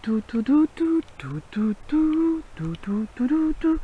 do do do do do do do do do do do do.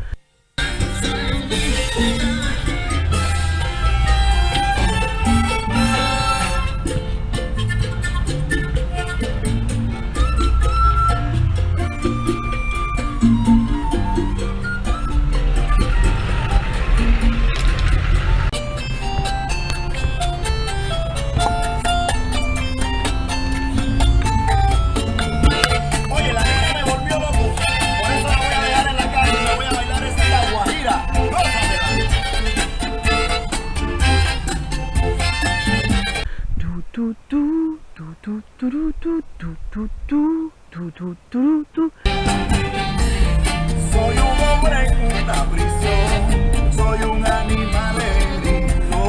Soy un hombre en una prisión, soy un animal herido.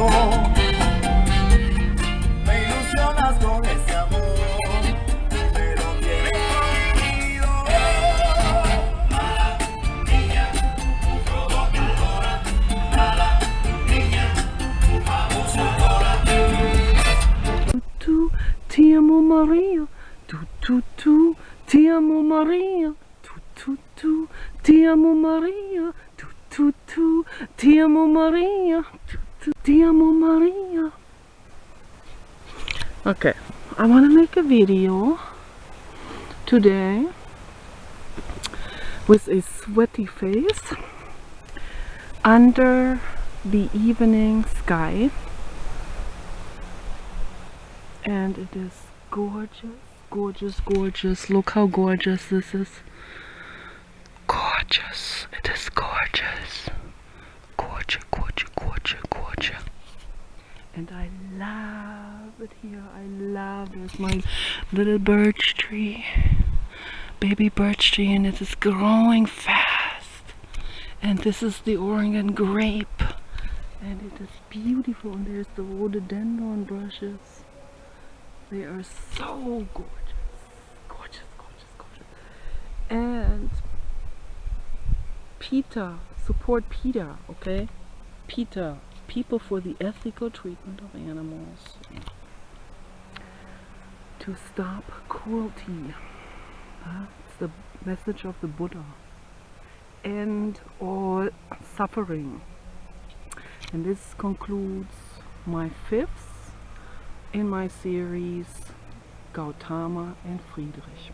Me ilusionas con ese amor, pero tienes prohibido. Mala niña, provocadora, mala niña, abusadora. Ti amo Maria, tu, ti amo Maria, tu, ti amo Maria, tu, ti amo Maria, tu, ti amo Maria. Okay, I want to make a video today with a sweaty face under the evening sky. And it is gorgeous, gorgeous, gorgeous. Look how gorgeous this is. Gorgeous. It is gorgeous. Gorgeous, gorgeous, gorgeous, gorgeous. And I love it here. I love it. There's my little birch tree. Baby birch tree, and it is growing fast. And this is the Oregon grape. And it is beautiful. And there's the rhododendron brushes. They are so gorgeous, gorgeous, gorgeous, gorgeous. And PETA, support PETA, okay? PETA, People for the Ethical Treatment of Animals. To stop cruelty. It's the message of the Buddha. End all suffering. And this concludes my 5th in my series Gautama and Friedrich.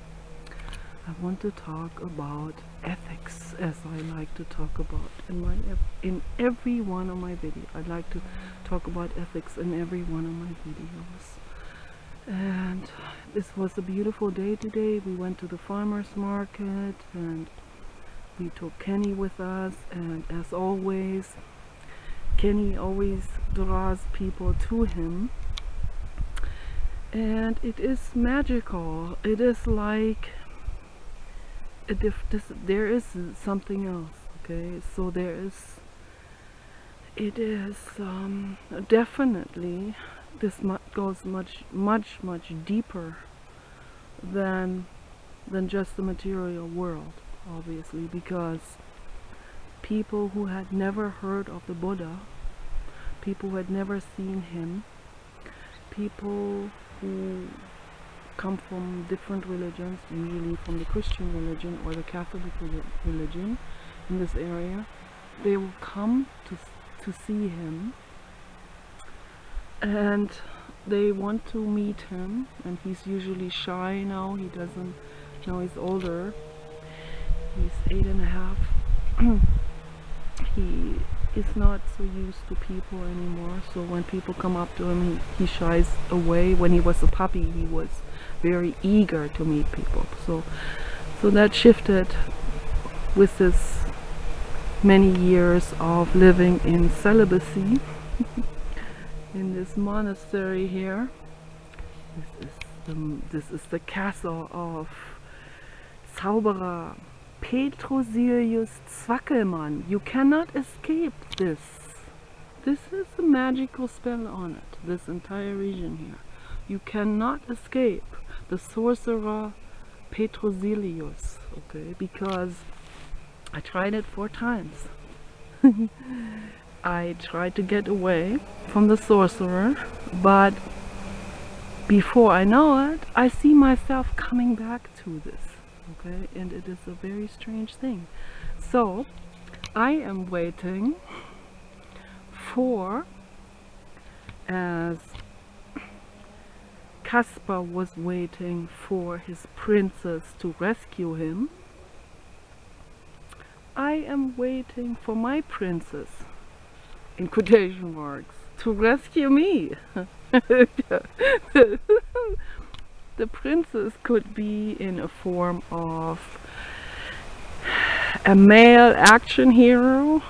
I want to talk about ethics, as I like to talk about in every one of my videos. I like to talk about ethics in every one of my videos. And this was a beautiful day today. We went to the farmers market and we took Kenny with us, and as always, Kenny always draws people to him. And it is magical. It is like there is something else, okay? So it is definitely, this goes much deeper than just the material world, obviously, because people who had never heard of the Buddha, people who had never seen him, people who come from different religions, usually from the Christian religion or the Catholic religion in this area, they will come to see him, and they want to meet him, and he's usually shy now. He doesn't, now he's older, he's 8.5. He is not so used to people anymore, so when people come up to him, he shies away. When he was a puppy, he was very eager to meet people. So that shifted with this many years of living in celibacy in this monastery here. This is the castle of Zauberer Petrosilius Zwackelmann. You cannot escape this. This is a magical spell on it, this entire region here. You cannot escape the sorcerer Petrosilius, okay, because I tried it 4 times. I tried to get away from the sorcerer, but before I know it, I see myself coming back to this. Okay, and it is a very strange thing. So I am waiting for, as Caspar was waiting for his princess to rescue him, I am waiting for my princess, in quotation marks, to rescue me. The princess could be in a form of a male action hero.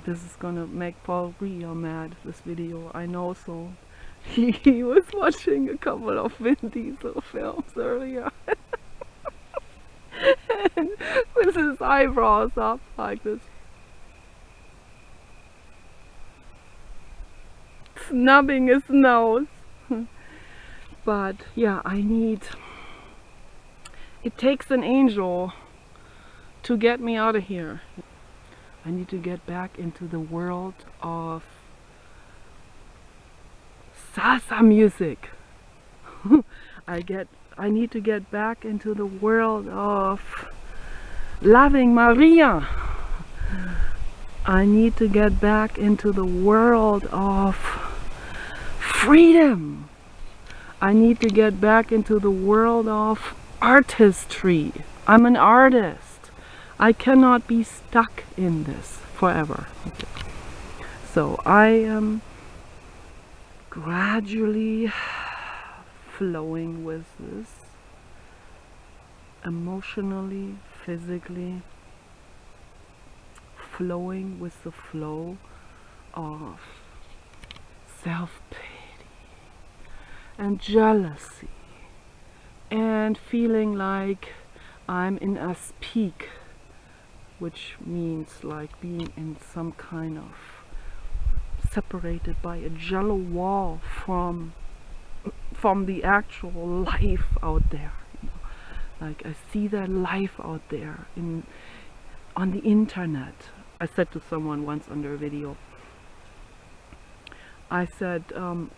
This is gonna make Paul real mad, this video, I know. So he was watching a couple of Vin Diesel films earlier. And with his eyebrows up like this, snubbing his nose. But yeah, it takes an angel to get me out of here. I need to get back into the world of salsa music. I need to get back into the world of loving Maria. I need to get back into the world of freedom. I need to get back into the world of artistry. I'm an artist. I cannot be stuck in this forever. Okay. So I am gradually flowing with this, emotionally, physically, flowing with the flow of self-pity and jealousy, and feeling like I'm in a peak, which means like being in some kind of separated by a jello wall from the actual life out there. You know? Like I see that life out there on the internet. I said to someone once under a video, I said,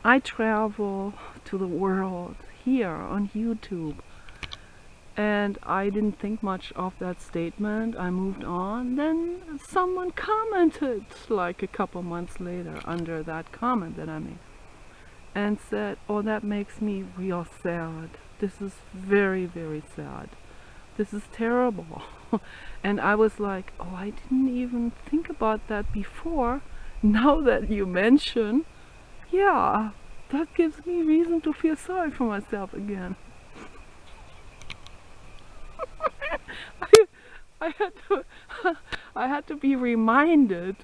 I travel to the world here on YouTube, and I didn't think much of that statement. I moved on. Then someone commented like a couple months later under that comment that I made and said, oh, that makes me real sad. This is very, very sad. This is terrible. And I was like, oh, I didn't even think about that before. Now that you mention, yeah, that gives me reason to feel sorry for myself again. I had to be reminded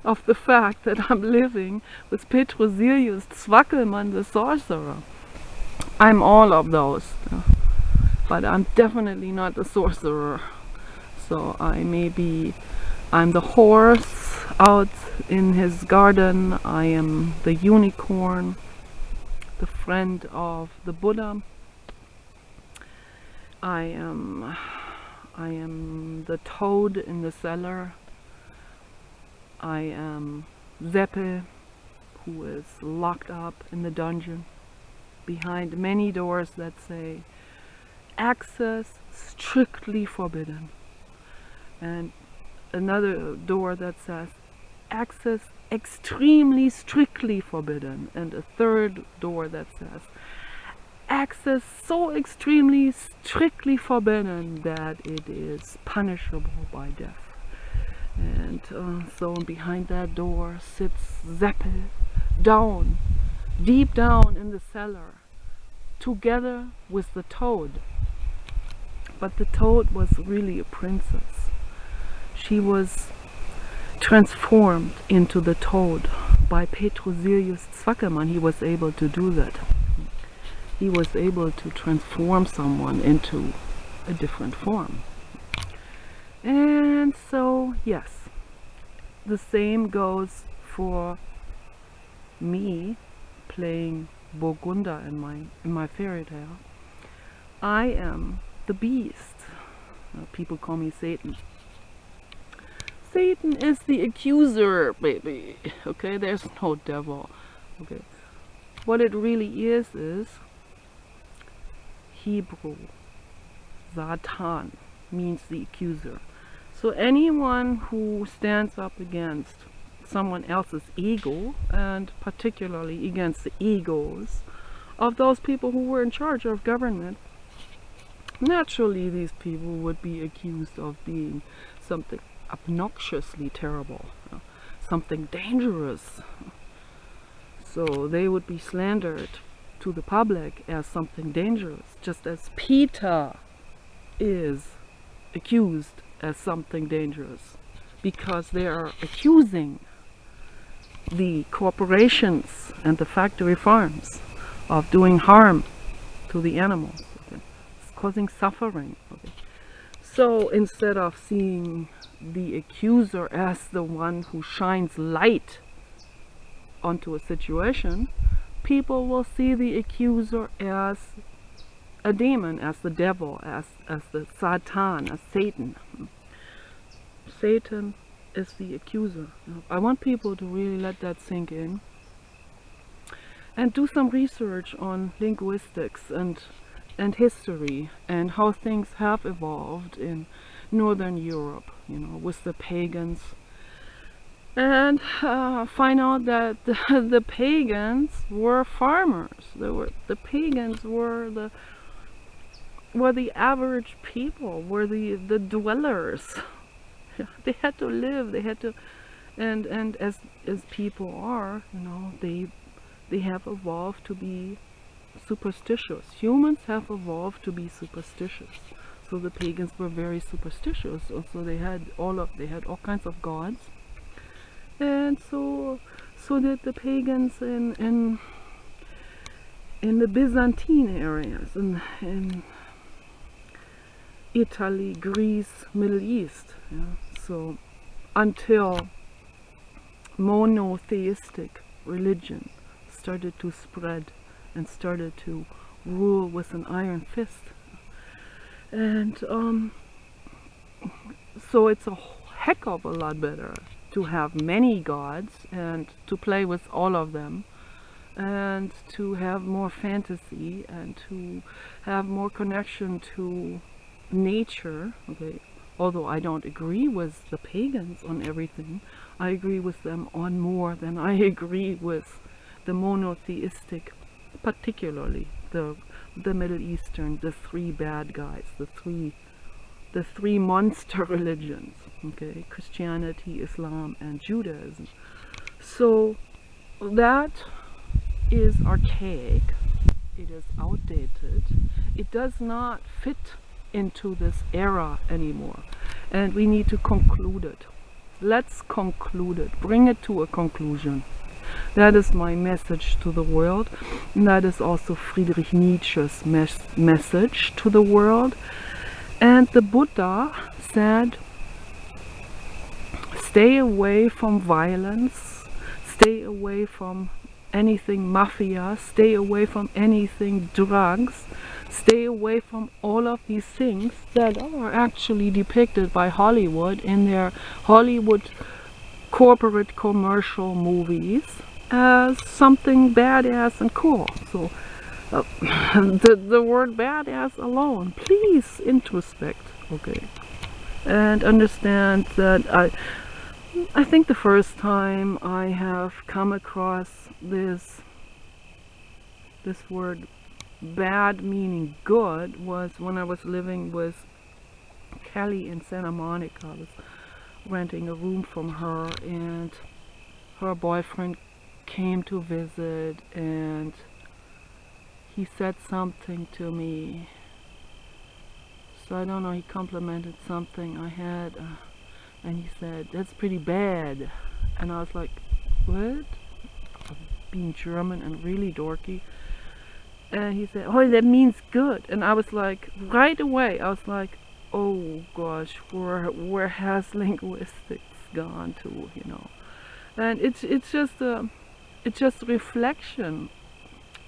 of the fact that I'm living with Petrozilius Zwackelmann the sorcerer. I'm all of those, but I'm definitely not the sorcerer. So I'm the horse out in his garden. I am the unicorn, the friend of the Buddha. I am the toad in the cellar. I am Zeppe, who is locked up in the dungeon behind many doors that say access strictly forbidden, and another door that says access extremely strictly forbidden, and a third door that says access so extremely strictly forbidden that it is punishable by death. And so behind that door sits Zeppe, down, deep down in the cellar, together with the toad. But the toad was really a princess. She was transformed into the toad by Petrozilius Zwackelmann. He was able to do that. He was able to transform someone into a different form. And so, yes, the same goes for me playing Burgunda in my fairy tale. I am the beast. People call me Satan. Satan is the accuser, baby. Okay, there's no devil. Okay, what it really is Hebrew. Satan means the accuser. So anyone who stands up against someone else's ego, and particularly against the egos of those people who were in charge of government, naturally these people would be accused of being something obnoxiously terrible, something dangerous. So they would be slandered to the public as something dangerous, just as Peter is accused as something dangerous, because they are accusing the corporations and the factory farms of doing harm to the animals. Okay? It's causing suffering. Okay? So instead of seeing the accuser as the one who shines light onto a situation, people will see the accuser as a demon, as the devil, as the Satan, as Satan. Satan is the accuser. I want people to really let that sink in and do some research on linguistics and history and how things have evolved in Northern Europe, with the pagans, and find out that the pagans were farmers. The pagans were the average people, were the dwellers. They had to live. They had to, and as people are, they have evolved to be superstitious. Humans have evolved to be superstitious. So the pagans were very superstitious. Also, they had all kinds of gods, and so did the pagans in the Byzantine areas, in Italy, Greece, Middle East. So until monotheistic religion started to spread and started to rule with an iron fist. And so it's a heck of a lot better to have many gods and to play with all of them, and to have more fantasy and to have more connection to nature. Okay, although I don't agree with the pagans on everything, I agree with them on more than I agree with the monotheistic, particularly the Middle Eastern, the three bad guys, the three monster religions. Okay, Christianity, Islam, and Judaism. So that is archaic. It is outdated. It does not fit into this era anymore, and we need to conclude it. Let's conclude it. Bring it to a conclusion. That is my message to the world, and that is also Friedrich Nietzsche's message to the world. And the Buddha said, stay away from violence, stay away from anything mafia, stay away from anything drugs, stay away from all of these things that are actually depicted by Hollywood in their Hollywood corporate commercial movies as something badass and cool. So the word badass alone, please introspect, okay, and understand that I think the first time I have come across this word bad meaning good was when I was living with Kelly in Santa Monica. I was renting a room from her, and her boyfriend came to visit, and he said something to me. So I don't know, he complimented something I had, and he said, that's pretty bad. And I was like, what? Being German and really dorky. And he said, oh, that means good. And I was like, right away, I was like, oh gosh, where has linguistics gone to, And it's just reflection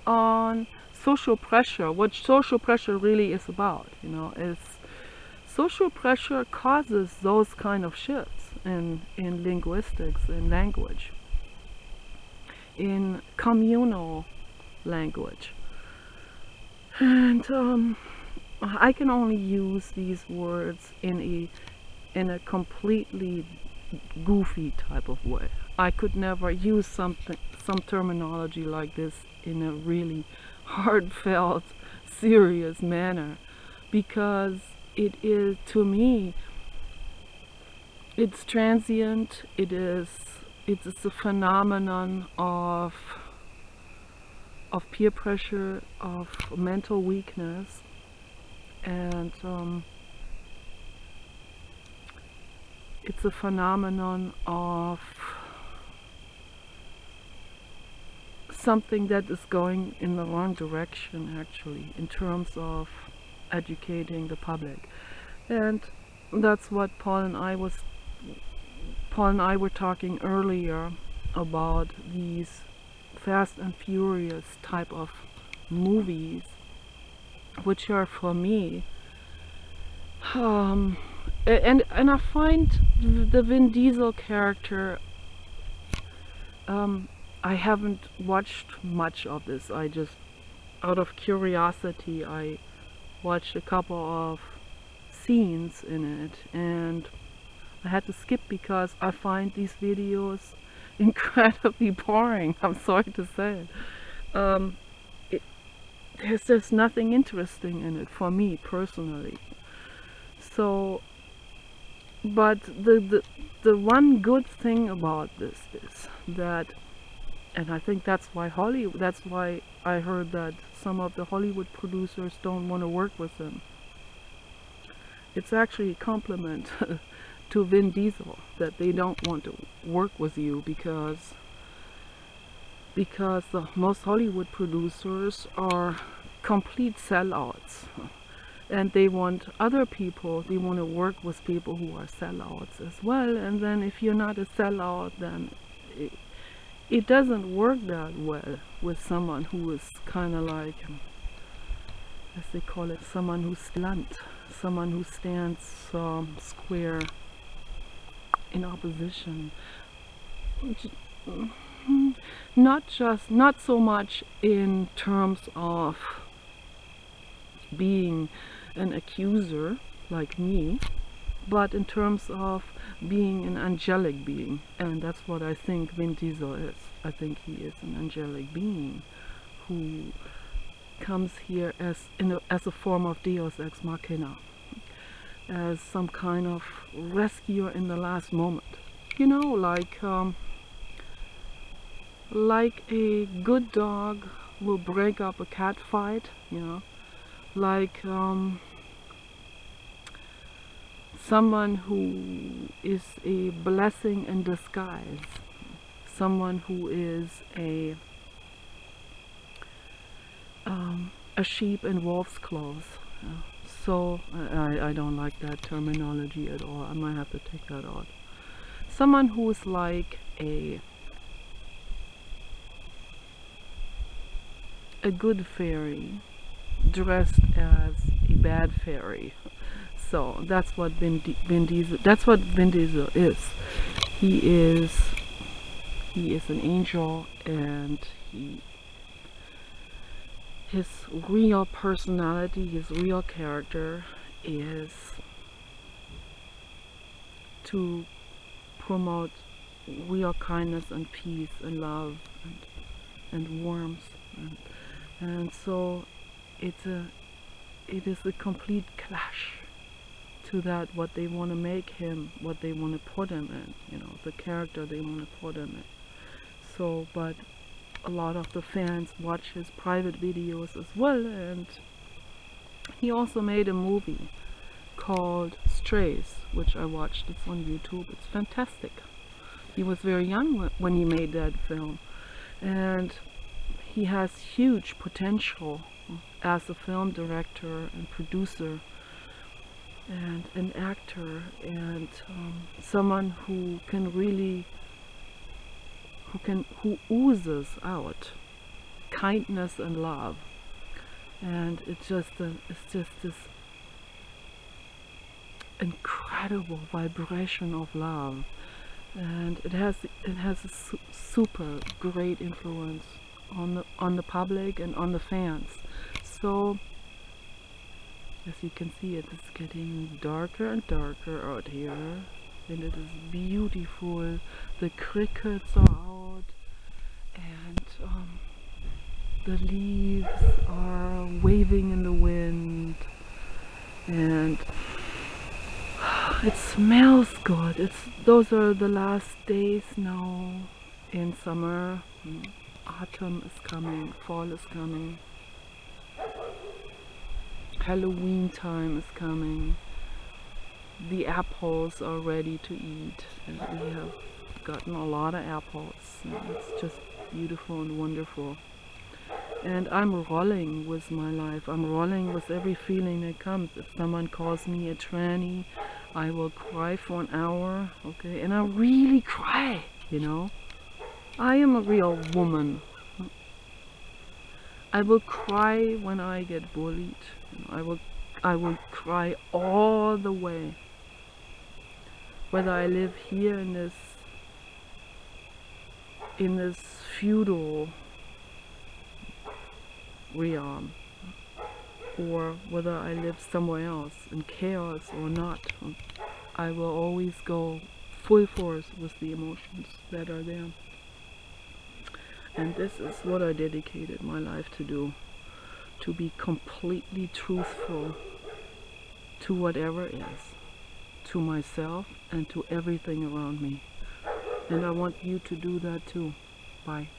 on social pressure. What social pressure really is about, is social pressure causes those kind of shifts in linguistics, in language, in communal language. And I can only use these words in a completely goofy type of way. I could never use some terminology like this in a really heartfelt, serious manner, because it is, to me, it's transient. It's a phenomenon of peer pressure, of mental weakness, and it's a phenomenon of something that is going in the wrong direction, actually, in terms of educating the public. And that's what Paul and I were talking earlier about, these Fast and Furious type of movies, which are, for me, and I find the Vin Diesel character, I haven't watched much of this. I just, out of curiosity, I watched a couple of scenes in it, and I had to skip because I find these videos incredibly boring. I'm sorry to say it. There's just nothing interesting in it for me personally. So, but the one good thing about this is that, and I think that's why I heard that some of the Hollywood producers don't want to work with him. It's actually a compliment to Vin Diesel that they don't want to work with you, because the most Hollywood producers are complete sellouts, and they want other people, they want to work with people who are sellouts as well. And then if you're not a sellout, then it doesn't work that well with someone who is kind of like, as they call it, someone who's blunt, someone who stands square in opposition. Not so much in terms of being an accuser like me, but in terms of being an angelic being. And that's what I think Vin Diesel is. I think he is an angelic being who comes here as a form of Deus ex machina, as some kind of rescuer in the last moment. You know, like a good dog will break up a cat fight, you know, like someone who is a blessing in disguise, someone who is a sheep in wolf's clothes. So I don't like that terminology at all. I might have to take that out. Someone who is like a good fairy dressed as a bad fairy. So that's what Vin Diesel is. He is an angel, and his real personality, his real character is to promote real kindness and peace and love and warmth, and so it is a complete clash to that, what they want to make him, what they want to put him in, you know, the character they want to put him in. So, but a lot of the fans watch his private videos as well, and he also made a movie called Strays, which I watched. It's on YouTube. It's fantastic. He was very young when he made that film, and he has huge potential as a film director and producer and an actor, and someone who can really who oozes out kindness and love. And it's just this incredible vibration of love, and it has a super great influence on the public and on the fans. So As you can see, it is getting darker and darker out here, and it is beautiful. The crickets are out, and the leaves are waving in the wind, and it smells good. Those are the last days now in summer. Autumn is coming, fall is coming, Halloween time is coming. The apples are ready to eat, and we have gotten a lot of apples, and it's just beautiful and wonderful. And I'm rolling with my life. I'm rolling with every feeling that comes. If someone calls me a tranny, I will cry for an hour, okay? And I really cry, you know? I am a real woman. I will cry when I get bullied. I will cry all the way. Whether I live here in this feudal realm, or whether I live somewhere else in chaos or not, I will always go full force with the emotions that are there. And this is what I dedicated my life to do, to be completely truthful to whatever is, to myself and to everything around me. And I want you to do that too. Bye.